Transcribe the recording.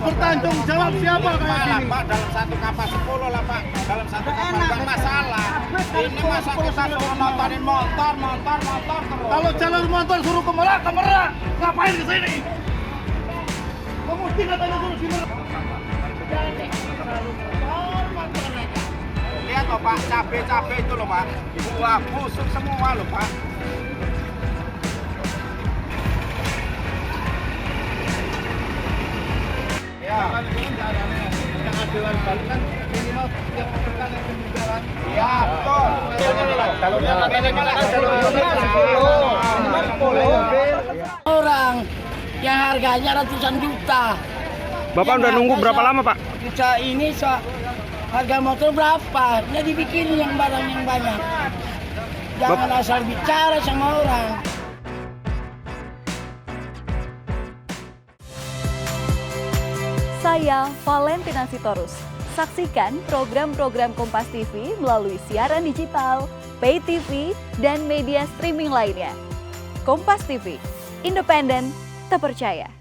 bertanggung jawab siapa kayak gini? Pak, dalam satu kapal 10 lah Pak, dalam satu kapal nggak masalah. Ini masa kita suruh nontonin motor terus. Kalau jalur motor suruh ke Merak, ngapain ke sini? Mesti katanya suruh di Merak. Lihat loh Pak, cabai itu loh Pak, buah busuk semua loh Pak. Ya. Yang adilan kan minimal tiap pekan yang berjalan. Ya, betul. Orang yang harganya ratusan juta. Bapak udah nunggu berapa lama Pak? Harga motor berapa? Jadi bikin yang barang yang banyak. Jangan asal bicara sama orang. Saya Valentina Sitorus. Saksikan program-program Kompas TV melalui siaran digital, pay TV, dan media streaming lainnya. Kompas TV, independen, terpercaya.